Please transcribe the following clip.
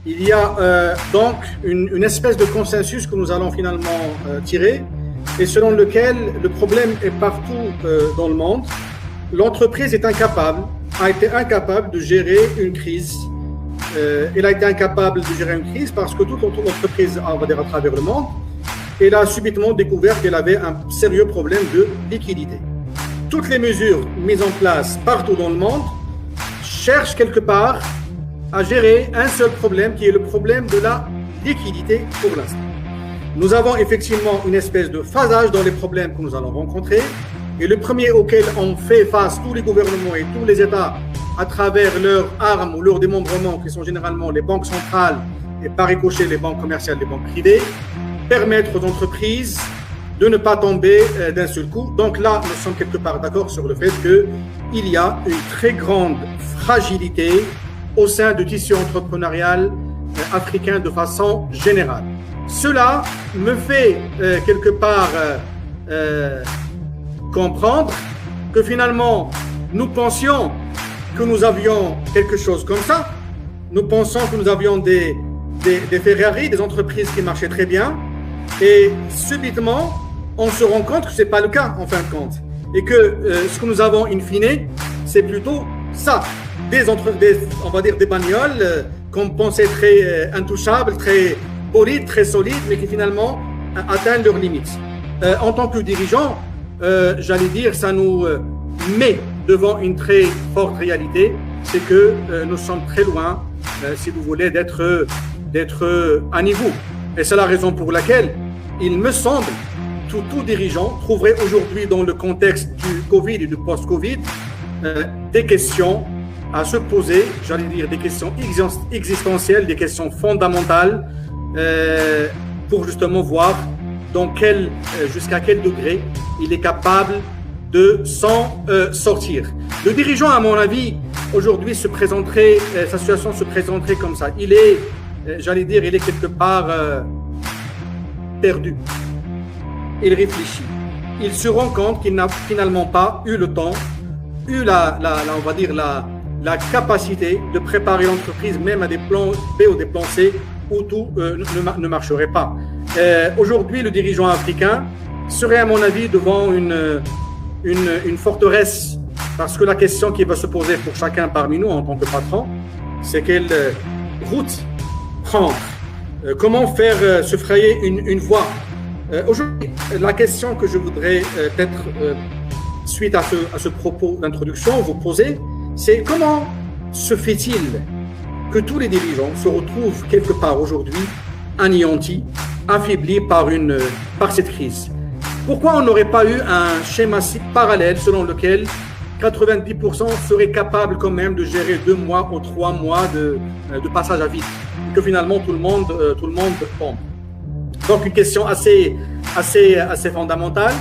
il y a donc une espèce de consensus que nous allons finalement tirer et selon lequel le problème est partout dans le monde. L'entreprise a été incapable de gérer une crise. Elle a été incapable de gérer une crise parce que toute l'entreprise, on va dire à travers le monde, elle a subitement découvert qu'elle avait un sérieux problème de liquidité. Toutes les mesures mises en place partout dans le monde cherchent quelque part à gérer un seul problème qui est le problème de la liquidité pour l'instant. Nous avons effectivement une espèce de phasage dans les problèmes que nous allons rencontrer et le premier auquel on fait face tous les gouvernements et tous les États à travers leurs armes ou leurs démembrements qui sont généralement les banques centrales et par ricochet les banques commerciales, les banques privées, permettre aux entreprises de ne pas tomber d'un seul coup. Donc là, nous sommes quelque part d'accord sur le fait qu'il y a une très grande fragilité au sein du tissu entrepreneurial africain de façon générale. Cela me fait quelque part comprendre que finalement, nous pensions que nous avions quelque chose comme ça. Nous pensons que nous avions des Ferrari, des entreprises qui marchaient très bien. Et subitement, on se rend compte que ce n'est pas le cas en fin de compte. Et que ce que nous avons in fine, c'est plutôt ça. On va dire des bagnoles qu'on pensait très intouchables, très polides, très solides, mais qui finalement atteignent leurs limites. En tant que dirigeant, j'allais dire, ça nous met devant une très forte réalité, c'est que nous sommes très loin, si vous voulez, d'être à niveau. Et c'est la raison pour laquelle il me semble que tout dirigeant trouverait aujourd'hui dans le contexte du Covid et du post-Covid des questions à se poser, j'allais dire des questions existentielles, des questions fondamentales pour justement voir jusqu'à quel degré il est capable de s'en sortir. Le dirigeant, à mon avis, aujourd'hui sa situation se présenterait comme ça. Il est quelque part perdu. Il réfléchit. Il se rend compte qu'il n'a finalement pas eu le temps, on va dire la capacité de préparer l'entreprise même à des plans B ou des plans C où tout ne marcherait pas. Aujourd'hui, le dirigeant africain serait, à mon avis, devant une forteresse, parce que la question qui va se poser pour chacun parmi nous en tant que patron, c'est quelle route prendre, comment faire se frayer une voie. Aujourd'hui, la question que je voudrais peut-être, suite à ce propos d'introduction, vous poser, c'est comment se fait-il que tous les dirigeants se retrouvent quelque part aujourd'hui anéantis, affaiblis par cette crise? Pourquoi on n'aurait pas eu un schéma parallèle selon lequel 90% seraient capables quand même de gérer 2 mois ou 3 mois de passage à vide, et que finalement tout le monde tombe? Donc une question assez fondamentale.